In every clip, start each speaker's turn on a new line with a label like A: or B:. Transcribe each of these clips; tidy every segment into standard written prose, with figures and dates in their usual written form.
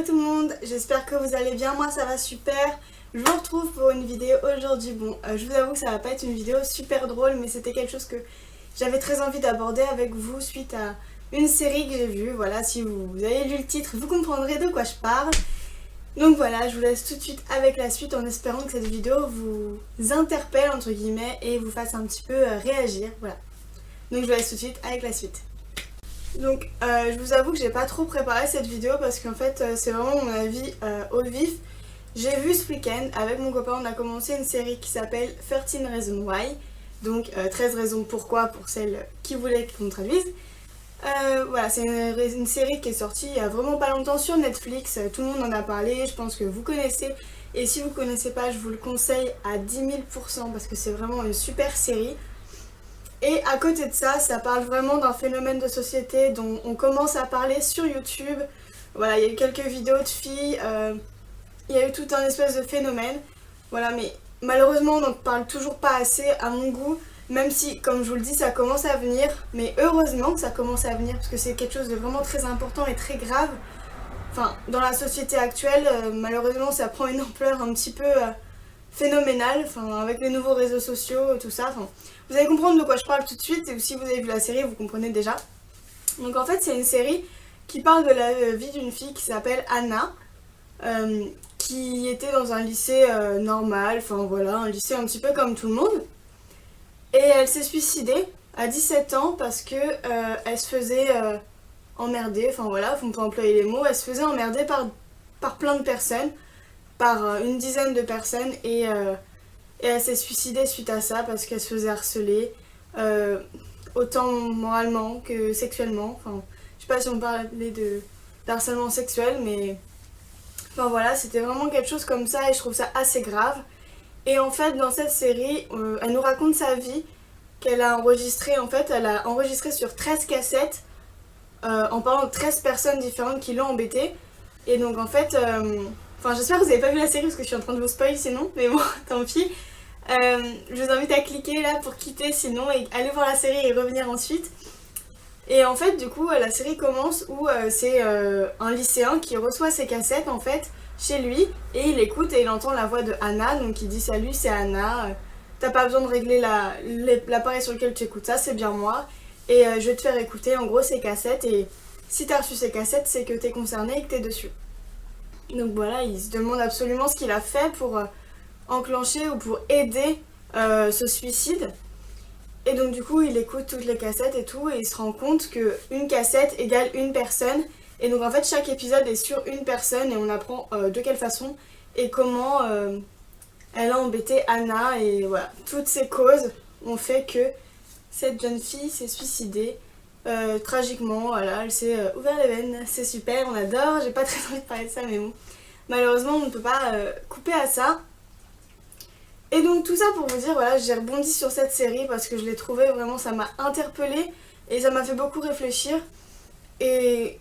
A: Hello tout le monde, j'espère que vous allez bien, moi ça va super. Je vous retrouve pour une vidéo aujourd'hui. Bon, je vous avoue que ça va pas être une vidéo super drôle, mais c'était quelque chose que j'avais très envie d'aborder avec vous suite à une série que j'ai vue. Voilà, si vous avez lu le titre, vous comprendrez de quoi je parle. Donc voilà, je vous laisse tout de suite avec la suite en espérant que cette vidéo vous interpelle entre guillemets et vous fasse un petit peu réagir. Voilà. Donc je vous laisse tout de suite avec la suite. Donc je vous avoue que j'ai pas trop préparé cette vidéo parce qu'en fait c'est vraiment mon avis au vif. J'ai vu ce week-end avec mon copain, on a commencé une série qui s'appelle 13 Reasons Why. Donc 13 raisons pourquoi pour celles qui voulaient qu'on traduise. Voilà, c'est une série qui est sortie il y a vraiment pas longtemps sur Netflix, tout le monde en a parlé, je pense que vous connaissez. Et si vous connaissez pas, je vous le conseille à 10 000% parce que c'est vraiment une super série. Et à côté de ça, ça parle vraiment d'un phénomène de société dont on commence à parler sur YouTube. Voilà, il y a eu quelques vidéos de filles, il y a eu tout un espèce de phénomène. Voilà, mais malheureusement on n'en parle toujours pas assez à mon goût. Même si, comme je vous le dis, ça commence à venir. Mais heureusement que ça commence à venir parce que c'est quelque chose de vraiment très important et très grave. Enfin, dans la société actuelle, malheureusement ça prend une ampleur un petit peu phénoménale. Enfin, avec les nouveaux réseaux sociaux, tout ça. Enfin, vous allez comprendre de quoi je parle tout de suite, et si vous avez vu la série, vous comprenez déjà. Donc en fait, c'est une série qui parle de la vie d'une fille qui s'appelle Anna, qui était dans un lycée normal, enfin voilà, un lycée un petit peu comme tout le monde. Et elle s'est suicidée à 17 ans parce que elle se faisait emmerder, enfin voilà, on peut employer les mots, elle se faisait emmerder par plein de personnes, par une dizaine de personnes, et elle s'est suicidée suite à ça parce qu'elle se faisait harceler, autant moralement que sexuellement. Enfin, je sais pas si on parlait de harcèlement sexuel, mais enfin voilà, c'était vraiment quelque chose comme ça et je trouve ça assez grave. Et en fait, dans cette série, elle nous raconte sa vie qu'elle a enregistrée. En fait, elle a enregistré sur 13 cassettes en parlant de 13 personnes différentes qui l'ont embêtée. Et donc en fait, enfin j'espère que vous avez pas vu la série parce que je suis en train de vous spoil sinon, mais bon, tant pis. Je vous invite à cliquer là pour quitter sinon et aller voir la série et revenir ensuite. Et en fait, du coup, la série commence où c'est un lycéen qui reçoit ses cassettes en fait chez lui et il écoute et il entend la voix de Anna. Donc il dit salut, c'est Anna. T'as pas besoin de régler l'appareil sur lequel tu écoutes ça, c'est bien moi. Et je vais te faire écouter en gros ces cassettes. Et si t'as reçu ces cassettes, c'est que t'es concerné et que t'es dessus. Donc voilà, il se demande absolument ce qu'il a fait pour enclencher ou pour aider ce suicide. Et donc du coup il écoute toutes les cassettes et tout et il se rend compte que une cassette égale une personne. Et donc en fait chaque épisode est sur une personne et on apprend de quelle façon et comment elle a embêté Anna. Et voilà, toutes ces causes ont fait que cette jeune fille s'est suicidée tragiquement. Voilà, elle s'est ouvert les veines, c'est super, on adore. J'ai pas très envie de parler de ça mais bon, malheureusement on ne peut pas couper à ça. Et donc tout ça pour vous dire, voilà, j'ai rebondi sur cette série parce que je l'ai trouvée vraiment, ça m'a interpellée et ça m'a fait beaucoup réfléchir. Et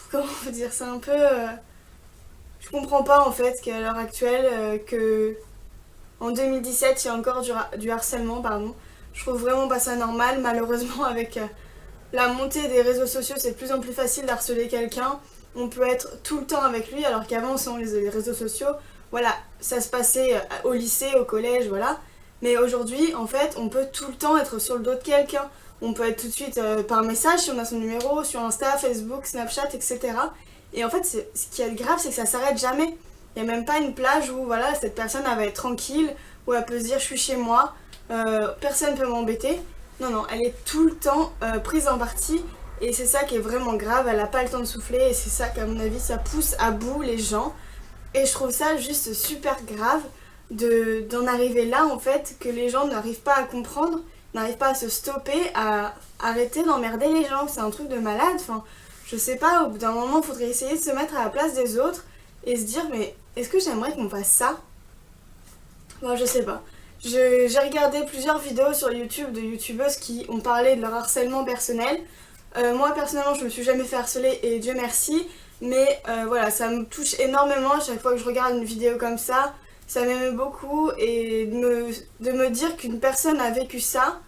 A: comment vous dire, c'est un peu... je comprends pas en fait qu'à l'heure actuelle, que en 2017 il y a encore du harcèlement, pardon. Je trouve vraiment pas ça normal, malheureusement avec la montée des réseaux sociaux, c'est de plus en plus facile d'harceler quelqu'un. On peut être tout le temps avec lui alors qu'avant sans les réseaux sociaux, voilà, ça se passait au lycée, au collège, voilà. Mais aujourd'hui, en fait, on peut tout le temps être sur le dos de quelqu'un. On peut être tout de suite par message si on a son numéro, sur Insta, Facebook, Snapchat, etc. Et en fait, ce qui est grave, c'est que ça s'arrête jamais. Il n'y a même pas une plage où voilà, cette personne elle va être tranquille, où elle peut se dire je suis chez moi, personne ne peut m'embêter. Non, non, elle est tout le temps prise en partie. Et c'est ça qui est vraiment grave, elle n'a pas le temps de souffler. Et c'est ça qu'à mon avis, ça pousse à bout les gens. Et je trouve ça juste super grave d'en arriver là en fait, que les gens n'arrivent pas à comprendre, n'arrivent pas à se stopper, à arrêter d'emmerder les gens. C'est un truc de malade, enfin, je sais pas, au bout d'un moment, il faudrait essayer de se mettre à la place des autres et se dire, mais est-ce que j'aimerais qu'on fasse ça? Moi, je sais pas. J'ai regardé plusieurs vidéos sur YouTube de youtubeuses qui ont parlé de leur harcèlement personnel. Moi, personnellement, je me suis jamais fait harceler et Dieu merci. Mais voilà, ça me touche énormément à chaque fois que je regarde une vidéo comme ça. Ça m'émeut beaucoup et de me dire qu'une personne a vécu ça,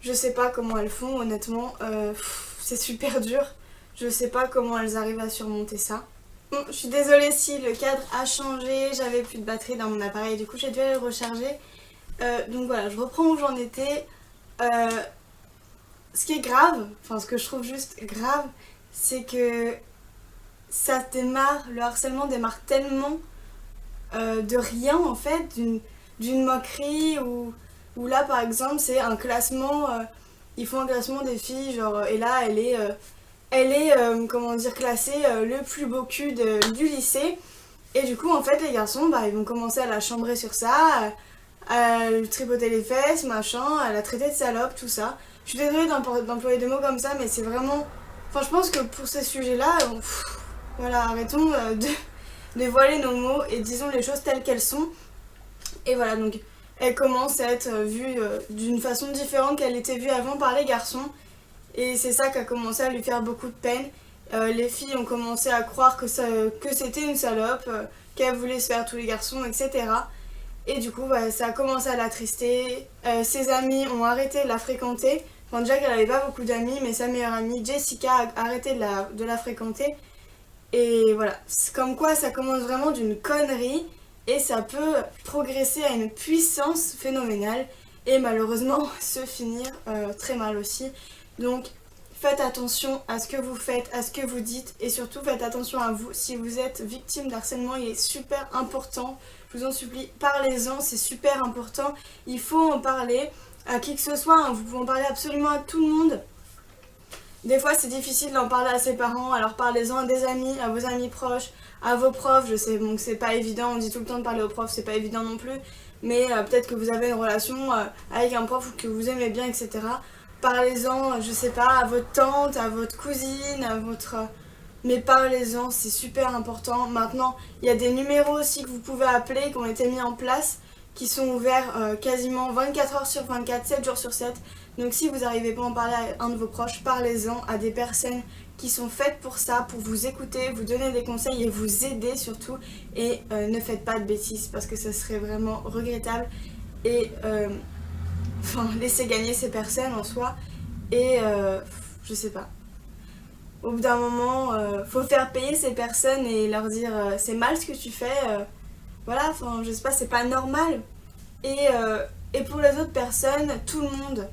A: je sais pas comment elles font honnêtement. C'est super dur. Je sais pas comment elles arrivent à surmonter ça. Bon, je suis désolée si le cadre a changé, j'avais plus de batterie dans mon appareil, du coup j'ai dû aller le recharger. Donc voilà, je reprends où j'en étais. Ce qui est grave, enfin ce que je trouve juste grave, c'est que ça démarre, le harcèlement démarre tellement de rien en fait, d'une moquerie ou là par exemple c'est un classement, ils font un classement des filles genre et là elle est comment dire classée le plus beau cul du lycée et du coup en fait les garçons bah ils vont commencer à la chambrer sur ça, à lui tripoter les fesses, machin, à la traiter de salope, tout ça. Je suis désolée d'employer des mots comme ça mais c'est vraiment... Enfin je pense que pour ces sujets-là, voilà, arrêtons de voiler nos mots et disons les choses telles qu'elles sont. Et voilà, donc elle commence à être vue d'une façon différente qu'elle était vue avant par les garçons. Et c'est ça qui a commencé à lui faire beaucoup de peine. Les filles ont commencé à croire que c'était une salope, qu'elle voulait se faire tous les garçons, etc. Et du coup, bah, ça a commencé à l'attrister. Ses amis ont arrêté de la fréquenter. Enfin, déjà qu'elle n'avait pas beaucoup d'amis, mais sa meilleure amie, Jessica, a arrêté de la fréquenter. Et voilà, c'est comme quoi ça commence vraiment d'une connerie et ça peut progresser à une puissance phénoménale et malheureusement se finir très mal aussi. Donc faites attention à ce que vous faites, à ce que vous dites et surtout faites attention à vous. Si vous êtes victime d'harcèlement, il est super important, je vous en supplie, parlez-en, c'est super important. Il faut en parler à qui que ce soit, hein. Vous pouvez en parler absolument à tout le monde. Des fois c'est difficile d'en parler à ses parents, alors parlez-en à des amis, à vos amis proches, à vos profs. Je sais bon, que c'est pas évident, on dit tout le temps de parler aux profs, c'est pas évident non plus, mais peut-être que vous avez une relation avec un prof que vous aimez bien, etc. Parlez-en, je sais pas, à votre tante, à votre cousine, à votre... Mais parlez-en, c'est super important. Maintenant, il y a des numéros aussi que vous pouvez appeler, qui ont été mis en place, qui sont ouverts quasiment 24 heures sur 24, 7 jours sur 7. Donc si vous n'arrivez pas à en parler à un de vos proches, parlez-en à des personnes qui sont faites pour ça, pour vous écouter, vous donner des conseils et vous aider surtout. Et ne faites pas de bêtises parce que ça serait vraiment regrettable. Et enfin, laissez gagner ces personnes en soi. Et je sais pas. Au bout d'un moment, faut faire payer ces personnes et leur dire c'est mal ce que tu fais. Voilà, enfin je sais pas, c'est pas normal. Et pour les autres personnes, tout le monde.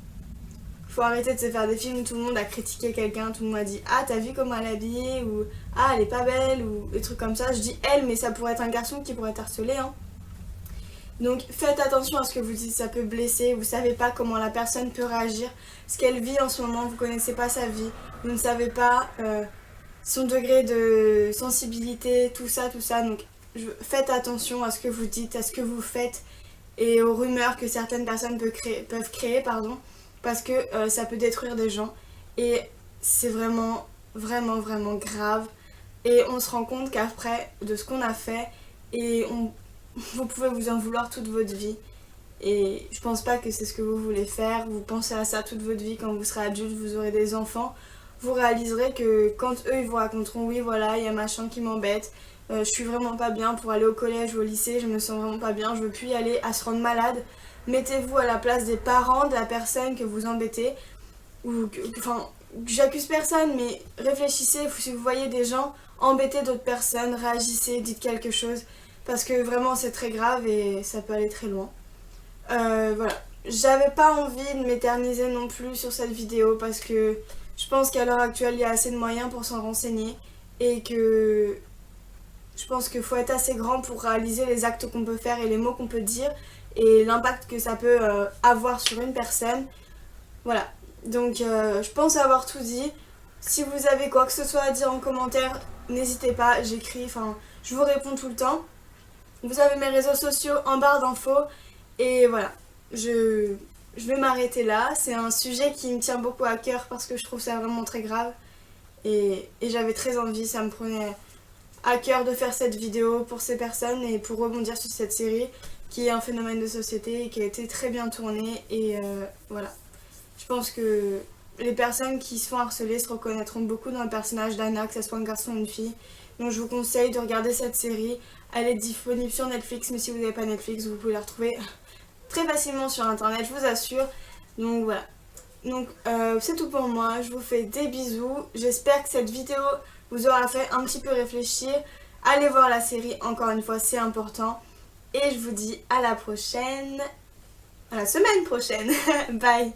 A: Faut arrêter de se faire des films où tout le monde a critiqué quelqu'un, tout le monde a dit ah t'as vu comment elle est habillée ou ah elle est pas belle ou des trucs comme ça. Je dis elle mais ça pourrait être un garçon qui pourrait être harcelé hein. Donc faites attention à ce que vous dites, ça peut blesser, vous savez pas comment la personne peut réagir, ce qu'elle vit en ce moment, vous connaissez pas sa vie, vous ne savez pas son degré de sensibilité, tout ça, donc faites attention à ce que vous dites, à ce que vous faites et aux rumeurs que certaines personnes peuvent créer, parce que ça peut détruire des gens et c'est vraiment grave et on se rend compte qu'après de ce qu'on a fait et vous pouvez vous en vouloir toute votre vie et je pense pas que c'est ce que vous voulez faire. Vous pensez à ça toute votre vie, quand vous serez adulte, vous aurez des enfants, vous réaliserez que quand eux ils vous raconteront oui voilà il y a machin qui m'embête, je suis vraiment pas bien pour aller au collège ou au lycée, je me sens vraiment pas bien, je veux plus y aller, à se rendre malade. Mettez-vous à la place des parents de la personne que vous embêtez. Enfin, j'accuse personne, mais réfléchissez, si vous voyez des gens embêter d'autres personnes, réagissez, dites quelque chose. Parce que vraiment c'est très grave et ça peut aller très loin. Voilà. J'avais pas envie de m'éterniser non plus sur cette vidéo parce que je pense qu'à l'heure actuelle il y a assez de moyens pour s'en renseigner. Et que je pense qu'il faut être assez grand pour réaliser les actes qu'on peut faire et les mots qu'on peut dire. Et l'impact que ça peut avoir sur une personne. Voilà, donc je pense avoir tout dit. Si vous avez quoi que ce soit à dire en commentaire, n'hésitez pas, j'écris, enfin je vous réponds tout le temps. Vous avez mes réseaux sociaux en barre d'infos. Et voilà, je vais m'arrêter là. C'est un sujet qui me tient beaucoup à cœur parce que je trouve ça vraiment très grave. Et j'avais très envie, ça me prenait à cœur de faire cette vidéo pour ces personnes et pour rebondir sur cette série qui est un phénomène de société et qui a été très bien tournée et voilà. Je pense que les personnes qui se font harceler se reconnaîtront beaucoup dans le personnage d'Anna, que ce soit un garçon ou une fille. Donc je vous conseille de regarder cette série. Elle est disponible sur Netflix, mais si vous n'avez pas Netflix, vous pouvez la retrouver très facilement sur internet, je vous assure. Donc voilà. Donc c'est tout pour moi, je vous fais des bisous. J'espère que cette vidéo vous aura fait un petit peu réfléchir. Allez voir la série, encore une fois, c'est important. Et je vous dis à la prochaine, à la semaine prochaine. Bye.